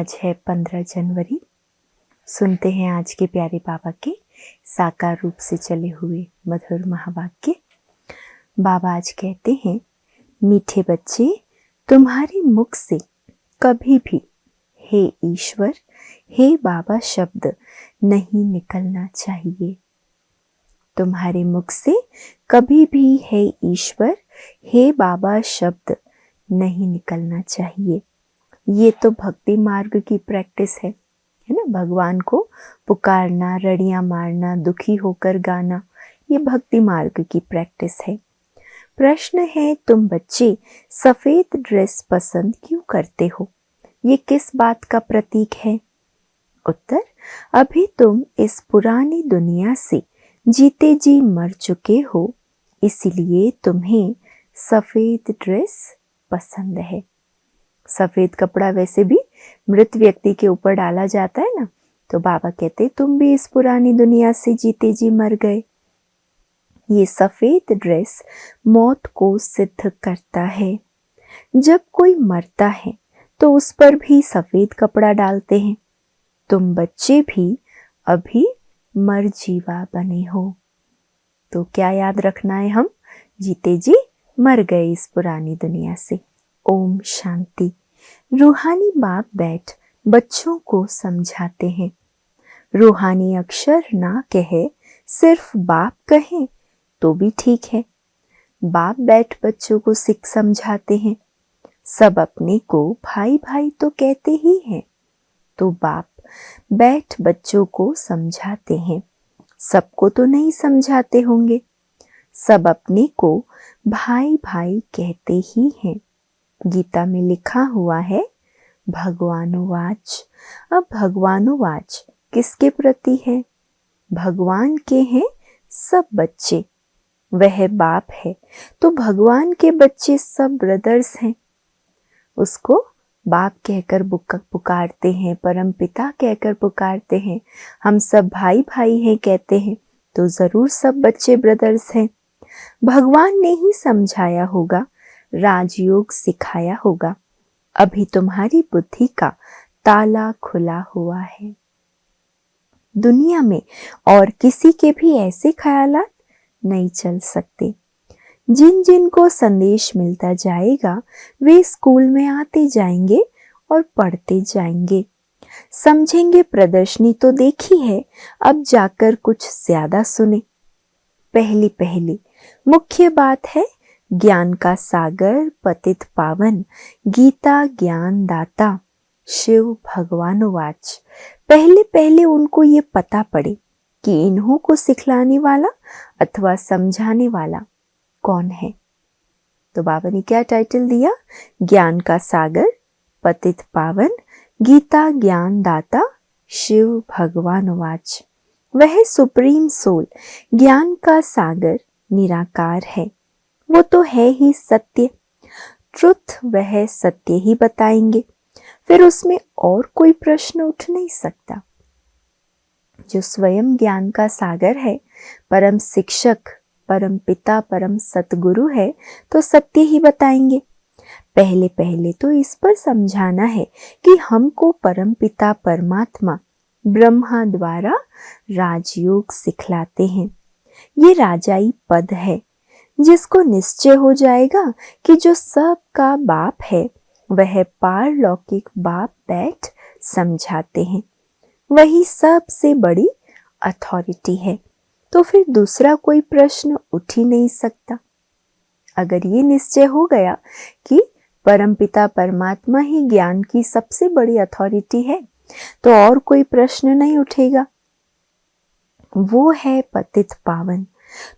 आज है 15 जनवरी। सुनते हैं आज के प्यारे बाबा के साकार रूप से चले हुए मधुर महावाक्य। बाबा आज कहते हैं, मीठे बच्चे, तुम्हारे मुख से कभी भी हे ईश्वर, हे बाबा शब्द नहीं निकलना चाहिए। तुम्हारे मुख से कभी भी हे ईश्वर, हे बाबा शब्द नहीं निकलना चाहिए। ये तो भक्ति मार्ग की प्रैक्टिस है ना। भगवान को पुकारना, रड़ियां मारना, दुखी होकर गाना, ये भक्ति मार्ग की प्रैक्टिस है। प्रश्न है, तुम बच्चे सफेद ड्रेस पसंद क्यों करते हो? ये किस बात का प्रतीक है? उत्तर, अभी तुम इस पुरानी दुनिया से जीते जी मर चुके हो, इसीलिए तुम्हें सफेद ड्रेस पसंद है। सफेद कपड़ा वैसे भी मृत व्यक्ति के ऊपर डाला जाता है ना, तो बाबा कहते तुम भी इस पुरानी दुनिया से जीते जी मर गए। ये सफेद ड्रेस मौत को सिद्ध करता है। जब कोई मरता है तो उस पर भी सफेद कपड़ा डालते हैं। तुम बच्चे भी अभी मर जीवा बने हो। तो क्या याद रखना है? हम जीते जी मर गए इस पुरानी दुनिया से। ओम शांति। रूहानी बाप बैठ बच्चों को समझाते हैं। रूहानी अक्षर ना कहे, सिर्फ बाप कहें तो भी ठीक है। बाप बैठ बच्चों को सिख समझाते हैं। सब अपने को भाई भाई तो कहते ही हैं, तो बाप बैठ बच्चों को समझाते हैं। सबको तो नहीं समझाते होंगे, सब अपने को भाई भाई कहते ही हैं। गीता में लिखा हुआ है भगवानुवाच। अब भगवानुवाच किसके प्रति है? भगवान के हैं सब बच्चे। वह बाप है तो भगवान के बच्चे सब ब्रदर्स हैं। उसको बाप कहकर पुकारते हैं, परम पिता कहकर पुकारते हैं। हम सब भाई भाई हैं कहते हैं, तो जरूर सब बच्चे ब्रदर्स हैं। भगवान ने ही समझाया होगा, राजयोग सिखाया होगा। अभी तुम्हारी बुद्धि का ताला खुला हुआ है। दुनिया में और किसी के भी ऐसे ख्यालात नहीं चल सकते। जिन जिन को संदेश मिलता जाएगा वे स्कूल में आते जाएंगे और पढ़ते जाएंगे। समझेंगे प्रदर्शनी तो देखी है, अब जाकर कुछ ज्यादा सुने। पहली पहली मुख्य बात है, ज्ञान का सागर पतित पावन, गीता ज्ञान दाता, शिव भगवानुवाच। पहले पहले उनको ये पता पड़े कि इन्हों को सिखलाने वाला अथवा समझाने वाला कौन है। तो बाबा ने क्या टाइटल दिया? ज्ञान का सागर पतित पावन, गीता ज्ञान दाता, शिव भगवानुवाच। वह सुप्रीम सोल ज्ञान का सागर निराकार है। वो तो है ही सत्य, ट्रुथ। वह सत्य ही बताएंगे, फिर उसमें और कोई प्रश्न उठ नहीं सकता। जो स्वयं ज्ञान का सागर है, परम शिक्षक, परम पिता, परम सतगुरु है, तो सत्य ही बताएंगे। पहले पहले तो इस पर समझाना है कि हमको परम पिता परमात्मा ब्रह्मा द्वारा राजयोग सिखलाते हैं। ये राजाई पद है, जिसको निश्चय हो जाएगा कि जो सबका बाप है वह पारलौकिक बाप बैठ समझाते हैं। वही सबसे बड़ी अथॉरिटी है, तो फिर दूसरा कोई प्रश्न उठ ही नहीं सकता। अगर ये निश्चय हो गया कि परमपिता परमात्मा ही ज्ञान की सबसे बड़ी अथॉरिटी है, तो और कोई प्रश्न नहीं उठेगा। वो है पतित पावन।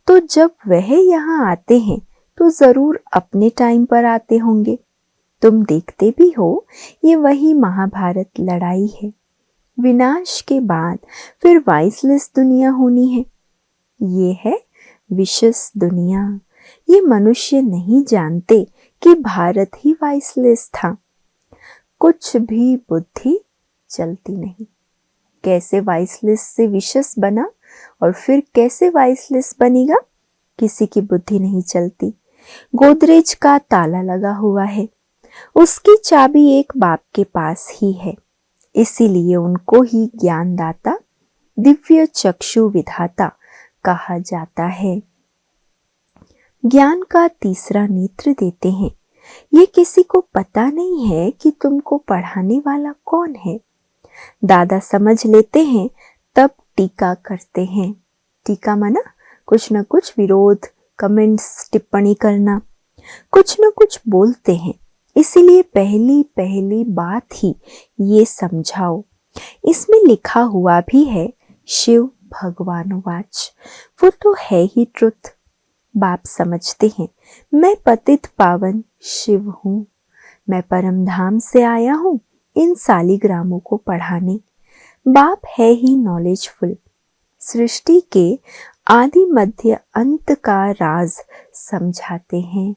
तो जब वह यहाँ आते हैं तो जरूर अपने टाइम पर आते होंगे। तुम देखते भी हो, ये वही महाभारत लड़ाई है। विनाश के बाद फिर वाइसलेस दुनिया होनी है। ये है विशेष दुनिया। ये मनुष्य नहीं जानते कि भारत ही वाइसलेस था। कुछ भी बुद्धि चलती नहीं। कैसे वाइसलेस से विशेष बना और फिर कैसे वाइसलेस बनेगा, किसी की बुद्धि नहीं चलती। गोदरेज का ताला लगा हुआ है, उसकी चाबी एक बाप के पास ही है। इसीलिए उनको ही ज्ञानदाता, दिव्य चक्षु विधाता कहा जाता है। ज्ञान का तीसरा नेत्र देते हैं। ये किसी को पता नहीं है कि तुमको पढ़ाने वाला कौन है। दादा समझ लेते हैं तब टीका करते हैं। टीका माना कुछ न कुछ विरोध, कमेंट्स, टिप्पणी करना, कुछ न कुछ बोलते हैं। इसीलिए पहली पहली बात ही ये समझाओ। इसमें लिखा हुआ भी है शिव भगवानुवाच, वो तो है ही ट्रुथ। बाप समझते हैं मैं पतित पावन शिव हूँ, मैं परम धाम से आया हूँ इन सालिग्रामों को पढ़ाने। बाप है ही नॉलेजफुल, सृष्टि के आदि मध्य अंत का राज समझाते हैं।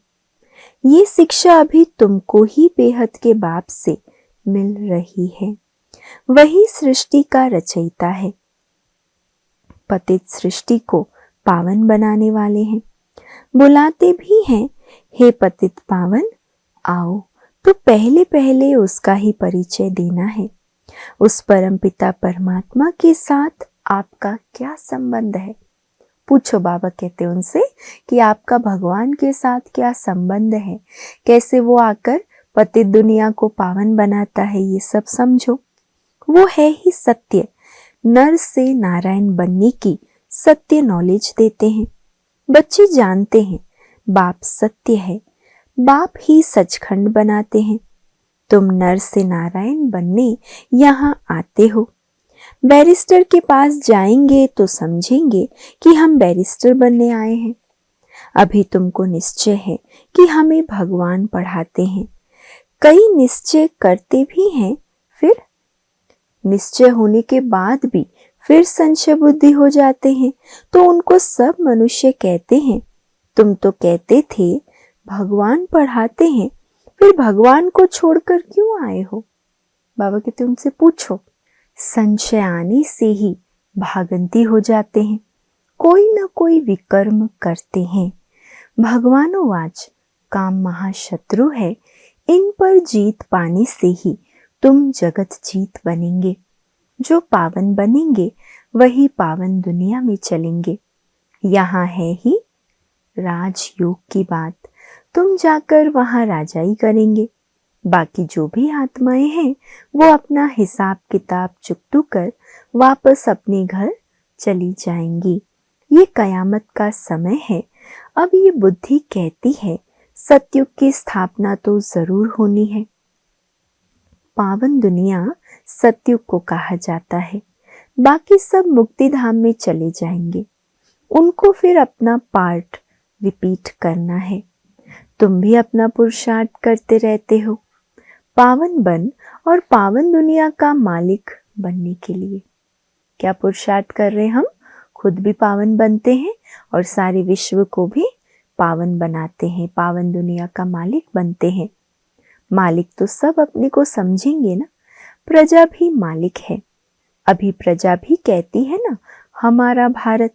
ये शिक्षा अभी तुमको ही बेहद के बाप से मिल रही है। वही सृष्टि का रचयिता है, पतित सृष्टि को पावन बनाने वाले हैं। बुलाते भी हैं हे पतित पावन आओ, तो पहले पहले उसका ही परिचय देना है। उस परम पिता परमात्मा के साथ आपका क्या संबंध है? पूछो। बाबा कहते उनसे कि आपका भगवान के साथ क्या संबंध है, कैसे वो आकर पतित दुनिया को पावन बनाता है, ये सब समझो। वो है ही सत्य, नर से नारायण बनने की सत्य नॉलेज देते हैं। बच्चे जानते हैं बाप सत्य है, बाप ही सचखंड बनाते हैं। तुम नर से नारायण बनने यहाँ आते हो। बैरिस्टर के पास जाएंगे तो समझेंगे कि हम बैरिस्टर बनने आए हैं। अभी तुमको निश्चय है कि हमें भगवान पढ़ाते हैं। कई निश्चय करते भी हैं, फिर निश्चय होने के बाद भी फिर संशय बुद्धि हो जाते हैं, तो उनको सब मनुष्य कहते हैं तुम तो कहते थे भगवान पढ़ाते हैं, फिर भगवान को छोड़कर क्यों आए हो? बाबा कहते उनसे पूछो। संशय आने से ही भागंती हो जाते हैं, कोई न कोई विकर्म करते हैं। भगवानुवाच काम महाशत्रु है, इन पर जीत पाने से ही तुम जगत जीत बनेंगे। जो पावन बनेंगे वही पावन दुनिया में चलेंगे। यहाँ है ही राजयोग की बात, तुम जाकर वहां राजाई करेंगे। बाकी जो भी आत्माएं हैं वो अपना हिसाब किताब चुकतू कर वापस अपने घर चली जाएंगी। ये कयामत का समय है। अब ये बुद्धि कहती है सतयुग की स्थापना तो जरूर होनी है। पावन दुनिया सतयुग को कहा जाता है। बाकी सब मुक्ति धाम में चले जाएंगे, उनको फिर अपना पार्ट रिपीट करना है। तुम भी अपना पुरुषार्थ करते रहते हो पावन बन और पावन दुनिया का मालिक बनने के लिए। क्या पुरुषार्थ कर रहे हम? खुद भी पावन बनते हैं और सारे विश्व को भी पावन बनाते हैं, पावन दुनिया का मालिक बनते हैं। मालिक तो सब अपने को समझेंगे ना, प्रजा भी मालिक है। अभी प्रजा भी कहती है ना हमारा भारत।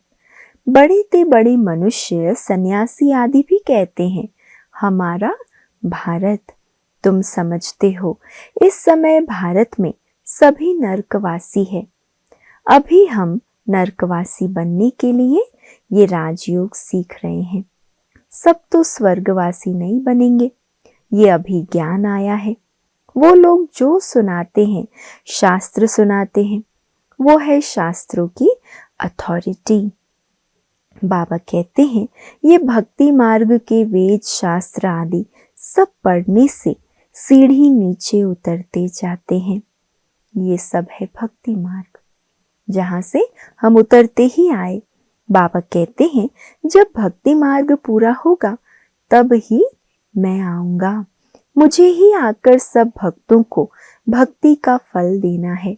बड़े ते बड़े मनुष्य, सन्यासी आदि भी कहते हैं हमारा भारत। तुम समझते हो इस समय भारत में सभी नरकवासी है। अभी हम नरकवासी बनने के लिए ये राजयोग सीख रहे हैं। सब तो स्वर्गवासी नहीं बनेंगे, ये अभी ज्ञान आया है। वो लोग जो सुनाते हैं, शास्त्र सुनाते हैं, वो है शास्त्रों की अथॉरिटी। बाबा कहते हैं ये भक्ति मार्ग के वेद शास्त्र आदि सब पढ़ने से सीढ़ी नीचे उतरते जाते हैं। ये सब है भक्ति मार्ग, जहां से हम उतरते ही आए। बाबा कहते हैं जब भक्ति मार्ग पूरा होगा तब ही मैं आऊंगा। मुझे ही आकर सब भक्तों को भक्ति का फल देना है।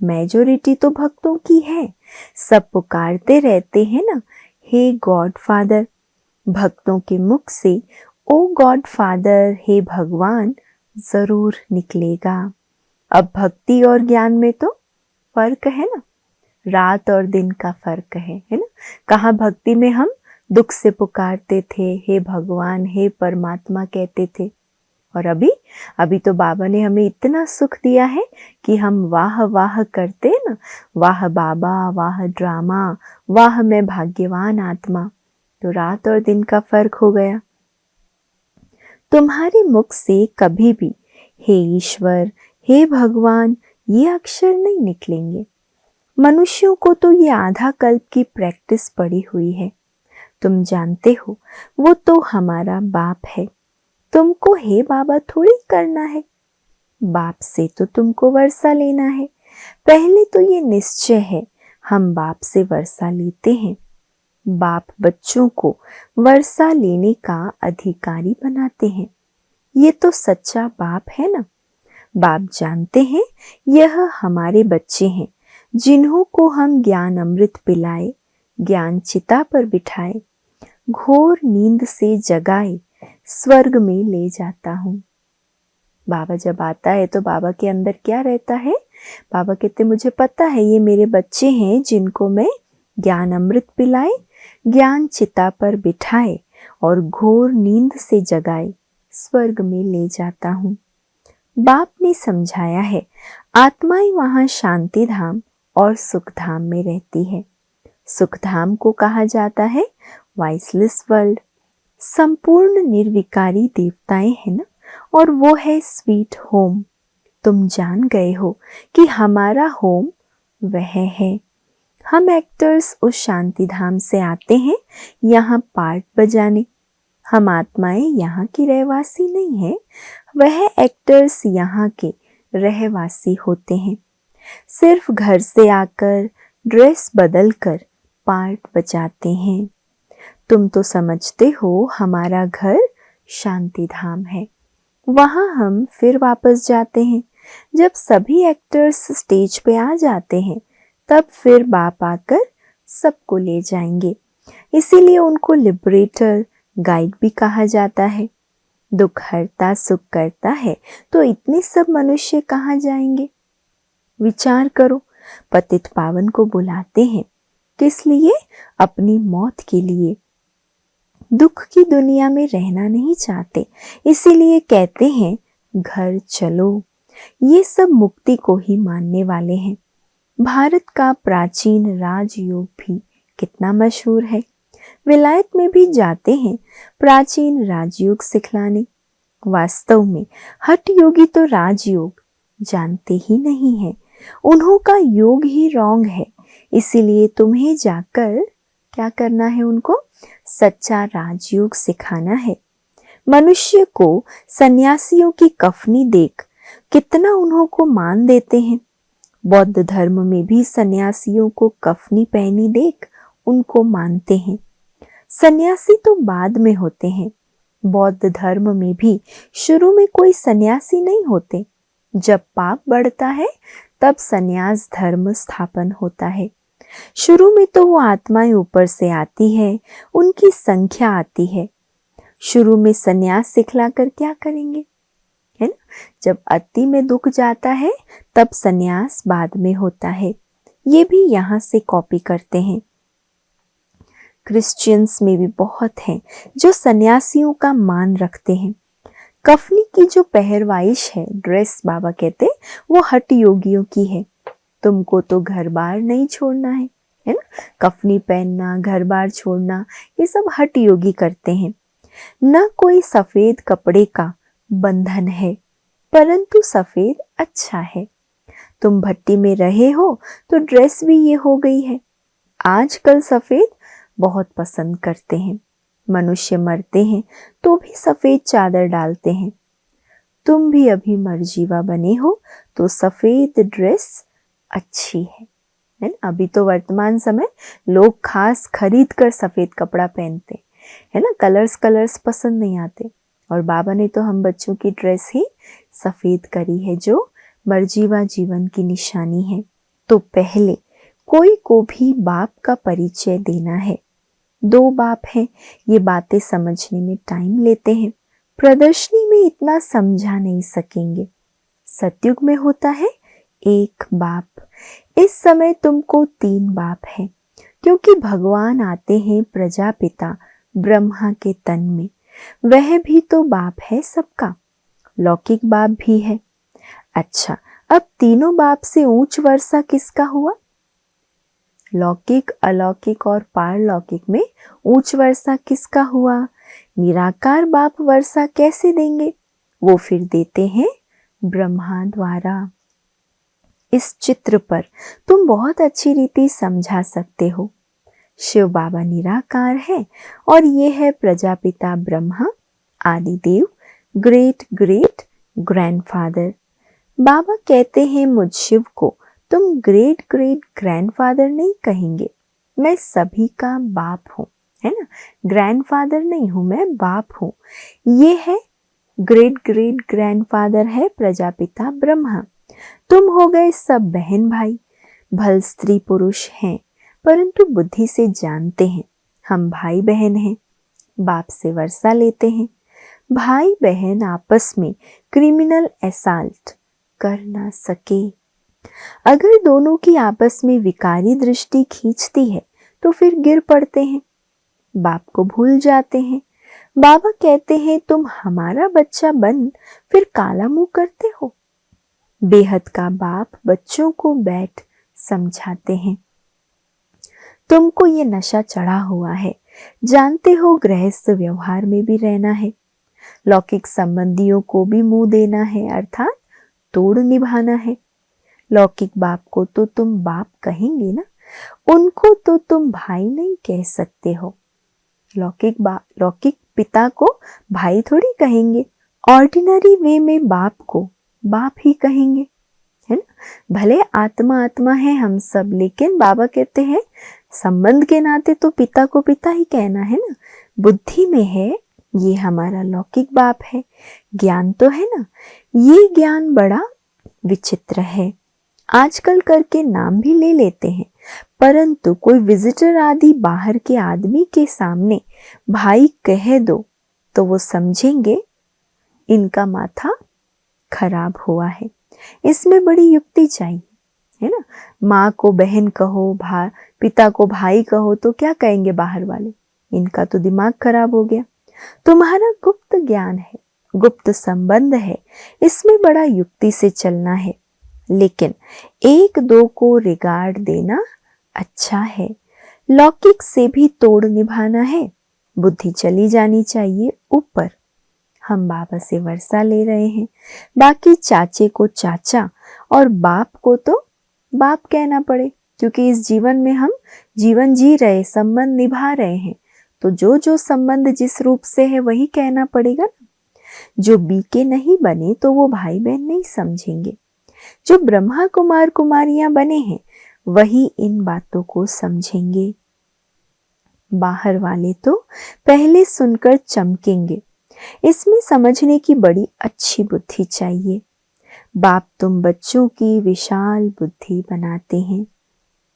मेजॉरिटी तो भक्तों की है, सब पुकारते रहते हैं ना हे गॉड फादर। भक्तों के मुख से ओ गॉड फादर, हे भगवान जरूर निकलेगा। अब भक्ति और ज्ञान में तो फर्क है ना, रात और दिन का फर्क है ना। कहाँ भक्ति में हम दुख से पुकारते थे हे भगवान, हे परमात्मा कहते थे, और अभी तो बाबा ने हमें इतना सुख दिया है कि हम वाह वाह करते ना, वाह बाबा, वाह ड्रामा, वाह मैं भाग्यवान आत्मा। तो रात और दिन का फर्क हो गया। तुम्हारे मुख से कभी भी हे ईश्वर, हे भगवान ये अक्षर नहीं निकलेंगे। मनुष्यों को तो ये आधा कल्प की प्रैक्टिस पड़ी हुई है। तुम जानते हो वो तो हमारा बाप है, तुमको हे बाबा थोड़ी करना है। बाप से तो तुमको वर्षा लेना है। पहले तो ये निश्चय है हम बाप से वर्षा लेते हैं। बाप बच्चों को वर्षा लेने का अधिकारी बनाते हैं। ये तो सच्चा बाप है ना। बाप जानते हैं यह हमारे बच्चे हैं जिन्हों को हम ज्ञान अमृत पिलाए, ज्ञान चिता पर बिठाए, घोर नींद से जगाए, स्वर्ग में ले जाता हूँ। बाबा जब आता है तो बाबा के अंदर क्या रहता है? बाबा कहते मुझे पता है ये मेरे बच्चे हैं जिनको मैं ज्ञान अमृत पिलाए, ज्ञान चिता पर बिठाए और घोर नींद से जगाए, स्वर्ग में ले जाता हूँ। बाप ने समझाया है आत्माएं वहां शांति धाम और सुख धाम में रहती है। सुख धाम को कहा जाता है वाइसलेस वर्ल्ड, संपूर्ण निर्विकारी देवताएं है ना, और वो है स्वीट होम। तुम जान गए हो कि हमारा होम वह है। हम एक्टर्स उस शांति धाम से आते हैं यहाँ पार्ट बजाने। हम आत्माएं यहाँ की रहवासी नहीं है, वह एक्टर्स यहाँ के रहवासी होते हैं। सिर्फ घर से आकर ड्रेस बदल कर पार्ट बजाते हैं। तुम तो समझते हो हमारा घर शांति धाम है, वहां हम फिर वापस जाते हैं। जब सभी एक्टर्स स्टेज पे आ जाते हैं तब फिर बाप आकर सबको ले जाएंगे। इसीलिए उनको लिबरेटर, गाइड भी कहा जाता है। दुख हरता सुख करता है तो इतने सब मनुष्य कहाँ जाएंगे? विचार करो, पतित पावन को बुलाते हैं किस लिए? अपनी मौत के लिए। दुख की दुनिया में रहना नहीं चाहते, इसीलिए कहते हैं घर चलो। ये सब मुक्ति को ही मानने वाले हैं। भारत का प्राचीन राजयोग भी कितना मशहूर है। विलायत में भी जाते हैं प्राचीन राजयोग सिखलाने। वास्तव में हठ योगी तो राजयोग जानते ही नहीं है, उन्हों का योग ही रॉन्ग है। इसीलिए तुम्हें जाकर क्या करना है? उनको सच्चा राजयोग सिखाना है। मनुष्य को सन्यासियों की कफनी देख कितना उन्हों को मान देते हैं। बौद्ध धर्म में भी सन्यासियों को कफनी पहनी देख उनको मानते हैं। सन्यासी तो बाद में होते हैं। बौद्ध धर्म में भी शुरू में कोई सन्यासी नहीं होते। जब पाप बढ़ता है तब सन्यास धर्म स्थापन होता है। शुरू में तो वो आत्माएं ऊपर से आती है, उनकी संख्या आती है। शुरू में सन्यास सिखलाकर क्या करेंगे, है ना? जब अति में दुख जाता है तब सन्यास बाद में होता है। ये भी यहाँ से कॉपी करते हैं। क्रिश्चियंस में भी बहुत हैं जो सन्यासियों का मान रखते हैं। कफनी की जो पहरवाइश है, ड्रेस, बाबा कहते वो हठ योगियों की है। तुमको तो घर बार नहीं छोड़ना है ना? कफनी पहनना, घर बार छोड़ना, ये सब हठ योगी करते हैं। न कोई सफेद कपड़े का बंधन है, परंतु सफेद अच्छा है। तुम भट्टी में रहे हो तो ड्रेस भी ये हो गई है। आजकल सफेद बहुत पसंद करते हैं। मनुष्य मरते हैं तो भी सफेद चादर डालते हैं। तुम भी अभी मर्जीवा बने हो तो सफेद ड्रेस अच्छी है ना? अभी तो वर्तमान समय लोग खास खरीद कर सफेद कपड़ा पहनते है ना, कलर्स पसंद नहीं आते। और बाबा ने तो हम बच्चों की ड्रेस ही सफेद करी है जो मर्जीवा जीवन की निशानी है। तो पहले कोई को भी बाप का परिचय देना है। 2 बाप हैं, ये बातें समझने में टाइम लेते हैं। प्रदर्शनी में इतना समझा नहीं सकेंगे। सतयुग में होता है एक बाप। इस समय तुमको 3 बाप हैं, क्योंकि भगवान आते हैं प्रजापिता ब्रह्मा के तन में। वह भी तो बाप है सबका। लौकिक बाप भी है। अच्छा, अब तीनों बाप से ऊंच वर्षा किसका हुआ? लौकिक, अलौकिक और पारलौकिक में ऊंच वर्षा किसका हुआ? निराकार बाप वर्षा कैसे देंगे? वो फिर देते हैं ब्रह्मा द्वारा। इस चित्र पर तुम बहुत अच्छी रीति समझा सकते हो। शिव बाबा निराकार है और ये है Prajapita Brahma, Adidev, great great grandfather. बाबा कहते हैं मुझ शिव को तुम ग्रेट ग्रेट ग्रैंडफादर नहीं कहेंगे, मैं सभी का बाप हूँ, है ना। ग्रैंडफादर नहीं हूँ मैं, बाप हूँ। ये है ग्रेट ग्रेट ग्रैंडफादर है प्रजापिता ब्रह्मा। तुम हो गए सब बहन भाई, भल स्त्री पुरुष हैं परंतु बुद्धि से जानते हैं हम भाई बहन हैं। बाप से वर्षा लेते हैं। भाई बहन आपस में क्रिमिनल असॉल्ट कर ना सके। अगर दोनों की आपस में विकारी दृष्टि खींचती है तो फिर गिर पड़ते हैं, बाप को भूल जाते हैं। बाबा कहते हैं तुम हमारा बच्चा बन फिर काला मुंह करते हो। बेहद का बाप बच्चों को बैठ समझाते हैं। तुमको ये नशा चढ़ा हुआ है, जानते हो गृहस्थ व्यवहार में भी रहना है, लौकिक संबंधियों को भी मुंह देना है, अर्थात तोड़ निभाना है। लौकिक बाप को तो तुम बाप कहेंगे ना, उनको तो तुम भाई नहीं कह सकते हो। लौकिक पिता को भाई थोड़ी कहेंगे, ऑर्डिनरी वे में बाप को बाप ही कहेंगे, है ना। भले आत्मा आत्मा है हम सब, लेकिन बाबा कहते हैं संबंध के नाते तो पिता को पिता ही कहना है ना। बुद्धि में है ये हमारा लौकिक बाप है, ज्ञान तो है ना। ये ज्ञान बड़ा विचित्र है, आजकल करके नाम भी ले लेते हैं, परंतु कोई विजिटर आदि बाहर के आदमी के सामने भाई कह दो तो वो समझेंगे इनका माथा खराब हुआ है। इसमें बड़ी युक्ति चाहिए, है ना। माँ को बहन कहो, पिता को भाई कहो तो क्या कहेंगे बाहर वाले, इनका तो दिमाग खराब हो गया। तुम्हारा गुप्त ज्ञान है, गुप्त संबंध है, इसमें बड़ा युक्ति से चलना है, लेकिन एक दो को रिगार्ड देना अच्छा है। लौकिक से भी तोड़ निभाना है, बुद्धि चली जानी चाहिए ऊपर। हम बाबा से वर्षा ले रहे हैं, बाकी चाचे को चाचा और बाप को तो बाप कहना पड़े, क्योंकि इस जीवन में हम जीवन जी रहे, संबंध निभा रहे हैं, तो जो जो संबंध जिस रूप से है वही कहना पड़ेगा ना। जो बीके नहीं बने तो वो भाई बहन नहीं समझेंगे। जो ब्रह्मा कुमार कुमारियां बने हैं वही इन बातों को समझेंगे। बाहर वाले तो पहले सुनकर चमकेंगे, इसमें समझने की बड़ी अच्छी बुद्धि चाहिए। बाप तुम बच्चों की विशाल बुद्धि बनाते हैं।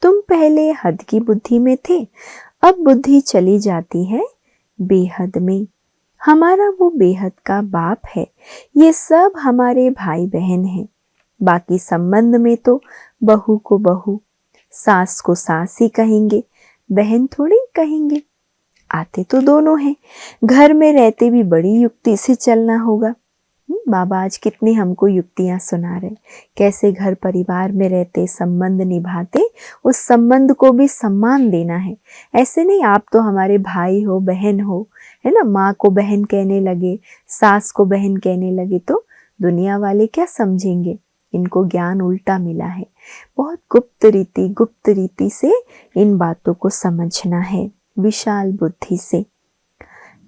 तुम पहले हद की बुद्धि में थे, अब बुद्धि चली जाती है बेहद में। हमारा वो बेहद का बाप है, ये सब हमारे भाई बहन हैं। बाकी संबंध में तो बहू को बहू, सास को सास ही कहेंगे, बहन थोड़ी कहेंगे। आते तो दोनों हैं, घर में रहते भी बड़ी युक्ति से चलना होगा। बाबा आज कितनी हमको युक्तियां सुना रहे, कैसे घर परिवार में रहते संबंध निभाते, उस संबंध को भी सम्मान देना है। ऐसे नहीं आप तो हमारे भाई हो बहन हो, है ना, माँ को बहन कहने लगे, सास को बहन कहने लगे तो दुनिया वाले क्या समझेंगे। इनको ज्ञान उल्टा मिला है। बहुत गुप्त रीति से इन बातों को समझना है, विशाल बुद्धि से।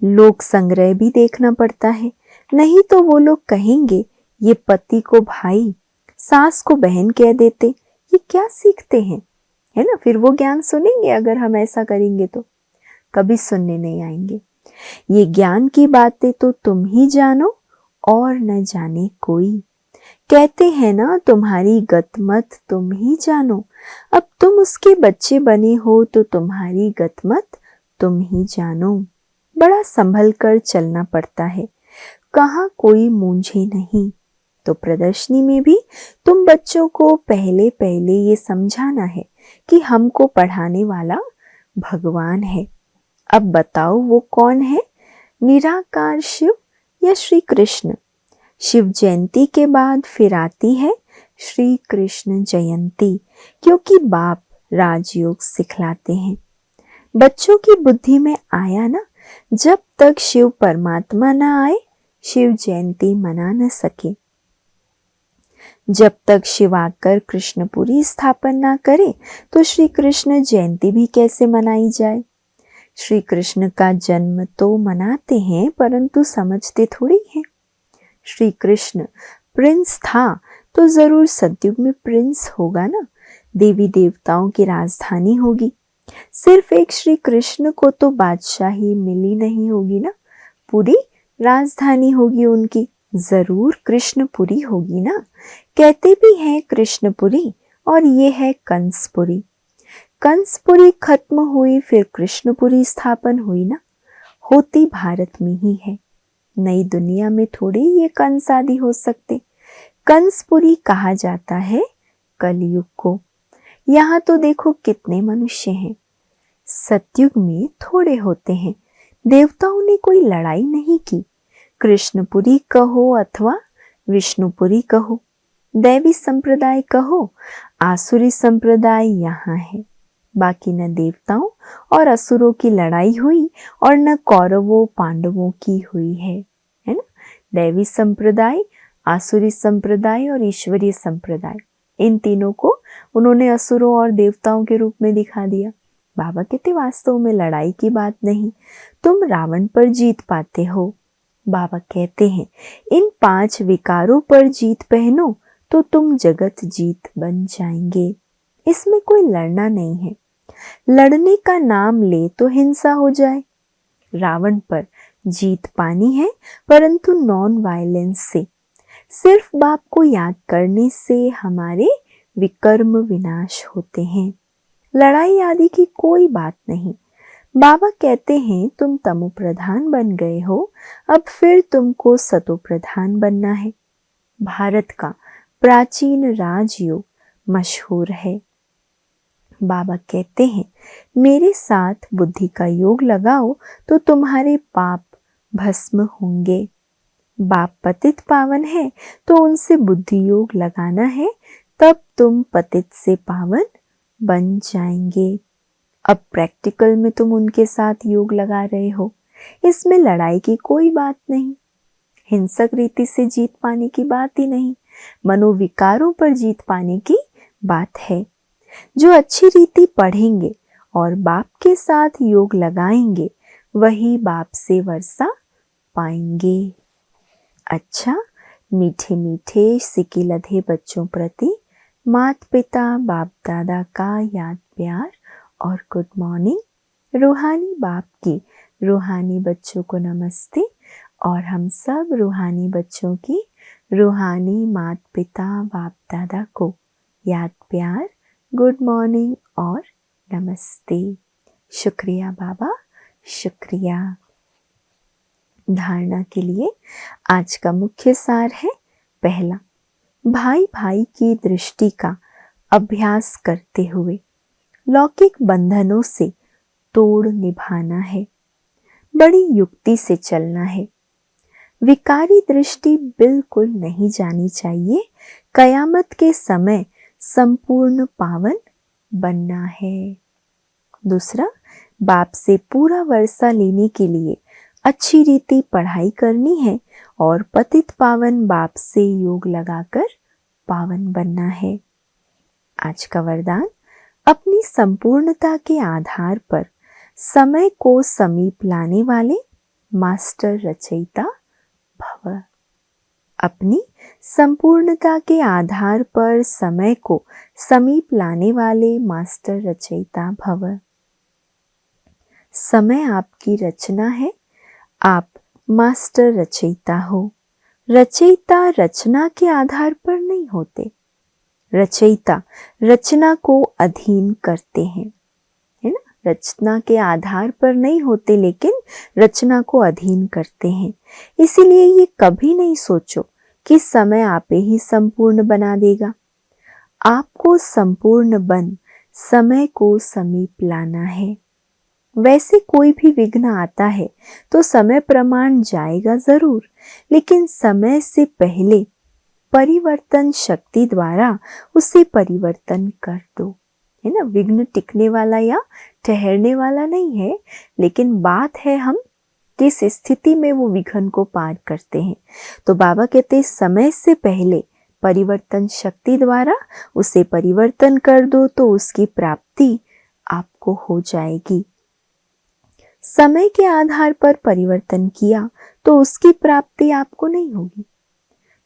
लोक संग्रह भी देखना पड़ता है, नहीं तो वो लोग कहेंगे ये पति को भाई, सास को बहन कह देते, ये क्या सीखते हैं, है ना। फिर वो ज्ञान सुनेंगे अगर हम ऐसा करेंगे तो कभी सुनने नहीं आएंगे। ये ज्ञान की बातें तो तुम ही जानो और न जाने कोई। कहते हैं ना तुम्हारी गतमत तुम ही जानो, अब तुम उसके बच्चे बने हो तो तुम्हारी गतमत तुम ही जानो। बड़ा संभल कर चलना पड़ता है, कहाँ कोई मूंझे नहीं। तो प्रदर्शनी में भी तुम बच्चों को पहले पहले ये समझाना है कि हमको पढ़ाने वाला भगवान है। अब बताओ वो कौन है, निराकार शिव या श्री कृष्ण। शिव जयंती के बाद फिर आती है श्री कृष्ण जयंती, क्योंकि बाप राजयोग सिखलाते हैं। बच्चों की बुद्धि में आया ना, जब तक शिव परमात्मा ना आए शिव जयंती मना न सके। जब तक शिव आकर कृष्णपुरी स्थापन ना करे तो श्री कृष्ण जयंती भी कैसे मनाई जाए। श्री कृष्ण का जन्म तो मनाते हैं परंतु समझते थोड़ी हैं। श्री कृष्ण प्रिंस था तो जरूर सतयुग में प्रिंस होगा ना, देवी देवताओं की राजधानी होगी। सिर्फ एक श्री कृष्ण को तो बादशाही मिली नहीं होगी ना, पूरी राजधानी होगी उनकी, जरूर कृष्णपुरी होगी ना। कहते भी हैं कृष्णपुरी और ये है कंसपुरी। कंसपुरी खत्म हुई फिर कृष्णपुरी स्थापन हुई ना, होती भारत में ही है, नई दुनिया में थोड़ी ये कंस आदि हो सकते। कंसपुरी कहा जाता है कलयुग को। यहाँ तो देखो कितने मनुष्य हैं। सतयुग में थोड़े होते हैं। देवताओं ने कोई लड़ाई नहीं की। कृष्णपुरी कहो अथवा विष्णुपुरी कहो, दैवी संप्रदाय कहो, आसुरी संप्रदाय यहाँ है। बाकी न देवताओं और असुरों की लड़ाई हुई और न कौरवों पांडवों की हुई है ना। दैवी संप्रदाय, आसुरी संप्रदाय और ईश्वरीय संप्रदाय, इन तीनों को उन्होंने असुरों और देवताओं के रूप में दिखा दिया। बाबा कहते वास्तव में लड़ाई की बात नहीं, तुम रावण पर जीत पाते हो। बाबा कहते हैं इन 5 विकारों पर जीत पहनो तो तुम जगत जीत बन जाएंगे। इसमें कोई लड़ना नहीं है। लड़ने का नाम ले तो हिंसा हो जाए। रावण पर जीत पानी है परंतु नॉन वायलेंस से, सिर्फ बाप को याद करने से हमारे विकर्म विनाश होते हैं। लड़ाई आदि की कोई बात नहीं। बाबा कहते हैं तुम तमो प्रधान बन गए हो, अब फिर तुमको सतो प्रधान बनना है। भारत का प्राचीन राजयोग मशहूर है। बाबा कहते हैं मेरे साथ बुद्धि का योग लगाओ तो तुम्हारे पाप भस्म होंगे। बाप पतित पावन है तो उनसे बुद्धि योग लगाना है, तब तुम पतित से पावन बन जाएंगे। अब प्रैक्टिकल में तुम उनके साथ योग लगा रहे हो, इसमें लड़ाई की कोई बात नहीं, हिंसक रीति से जीत पाने की बात ही नहीं, मनोविकारों पर जीत पाने की बात है। जो अच्छी रीति पढ़ेंगे और बाप के साथ योग लगाएंगे वही बाप से वर्षा पाएंगे। अच्छा, मीठे मीठे सिकी लधे बच्चों प्रति माता पिता बाप दादा का याद प्यार और गुड मॉर्निंग। रूहानी बाप की रूहानी बच्चों को नमस्ते और हम सब रूहानी बच्चों की रूहानी माता पिता बाप दादा को याद प्यार, गुड मॉर्निंग और नमस्ते। शुक्रिया बाबा, शुक्रिया। धारणा के लिए आज का मुख्य सार है, पहला, भाई भाई की दृष्टि का अभ्यास करते हुए लौकिक बंधनों से तोड़ निभाना है, बड़ी युक्ति से चलना है। विकारी दृष्टि बिल्कुल नहीं जानी चाहिए। कयामत के समय संपूर्ण पावन बनना है। दूसरा, बाप से पूरा वर्षा लेने के लिए अच्छी रीति पढ़ाई करनी है और पतित पावन बाप से योग लगाकर पावन बनना है। आज का वरदान, अपनी संपूर्णता के आधार पर समय को समीप लाने वाले मास्टर रचयिता भव। अपनी संपूर्णता के आधार पर समय को समीप लाने वाले मास्टर रचयिता भव। समय आपकी रचना है, आप मास्टर रचयिता हो। रचयिता रचना के आधार पर नहीं होते, रचयिता रचना को अधीन करते हैं, है ना। रचना के आधार पर नहीं होते लेकिन रचना को अधीन करते हैं। इसीलिए ये कभी नहीं सोचो कि समय आपे ही संपूर्ण बना देगा। आपको संपूर्ण बन समय को समीप लाना है। वैसे कोई भी विघ्न आता है तो समय प्रमाण जाएगा जरूर, लेकिन समय से पहले परिवर्तन शक्ति द्वारा उसे परिवर्तन कर दो। है ना, विघ्न टिकने वाला या ठहरने वाला नहीं है, लेकिन बात है हम किस स्थिति में वो विघ्न को पार करते हैं। तो बाबा कहते हैं समय से पहले परिवर्तन शक्ति द्वारा उसे परिवर्तन कर दो तो उसकी प्राप्ति आपको हो जाएगी। समय के आधार पर परिवर्तन किया तो उसकी प्राप्ति आपको नहीं होगी।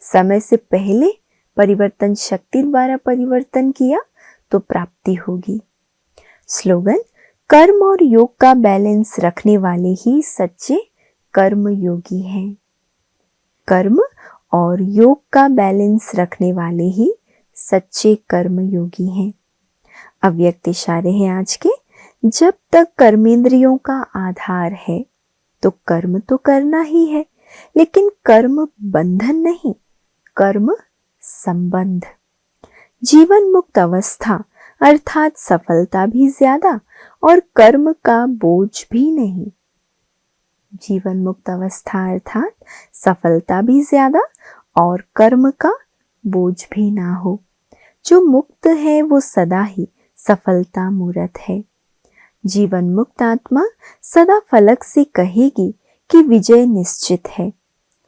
समय से पहले परिवर्तन शक्ति द्वारा परिवर्तन किया तो प्राप्ति होगी। स्लोगन, कर्म और योग का बैलेंस रखने वाले ही सच्चे कर्म योगी हैं। कर्म और योग का बैलेंस रखने वाले ही सच्चे कर्म योगी हैं। अव्यक्त इशारे हैं आज के। जब तक कर्मेंद्रियों का आधार है तो कर्म तो करना ही है, लेकिन कर्म बंधन नहीं, कर्म संबंध। जीवन मुक्त अवस्था अर्थात सफलता भी ज्यादा और कर्म का बोझ भी नहीं। जीवन मुक्त अवस्था अर्थात सफलता भी ज्यादा और कर्म का बोझ भी ना हो। जो मुक्त है वो सदा ही सफलता मूर्त है। जीवन मुक्त आत्मा सदा फलक से कहेगी कि विजय निश्चित है,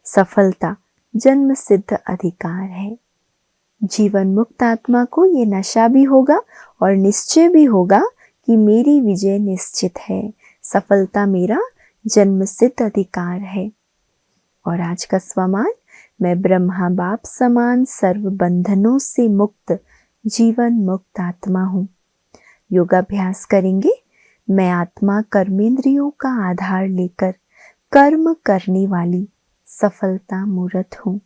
सफलता जन्म सिद्ध अधिकार है। जीवन मुक्त आत्मा को ये नशा भी होगा और निश्चय भी होगा कि मेरी विजय निश्चित है, सफलता मेरा जन्म सिद्ध अधिकार है। और आज का स्वमान, मैं ब्रह्मा बाप समान सर्व बंधनों से मुक्त जीवन मुक्त आत्मा हूँ। योगाभ्यास करेंगे। मैं आत्मा कर्मेंद्रियों का आधार लेकर कर्म करने वाली सफलता मूर्त हूँ।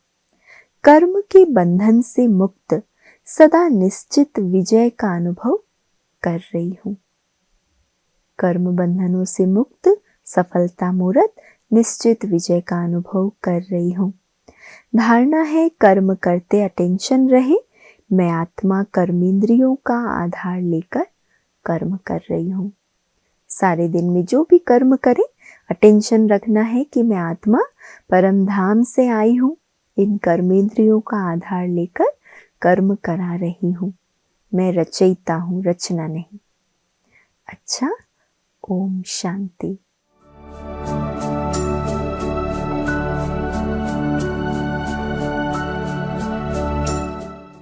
कर्म के बंधन से मुक्त सदा निश्चित विजय का अनुभव कर रही हूँ। कर्म बंधनों से मुक्त सफलता मूर्त निश्चित विजय का अनुभव कर रही हूँ। धारणा है कर्म करते अटेंशन रहे। मैं आत्मा कर्मेंद्रियों का आधार लेकर कर्म कर रही हूँ। सारे दिन में जो भी कर्म करें, अटेंशन रखना है कि मैं आत्मा परम धाम से आई हूँ, इन कर्मेंद्रियों का आधार लेकर कर्म करा रही हूँ। मैं रचयिता हूँ, रचना नहीं। अच्छा, ओम शांति।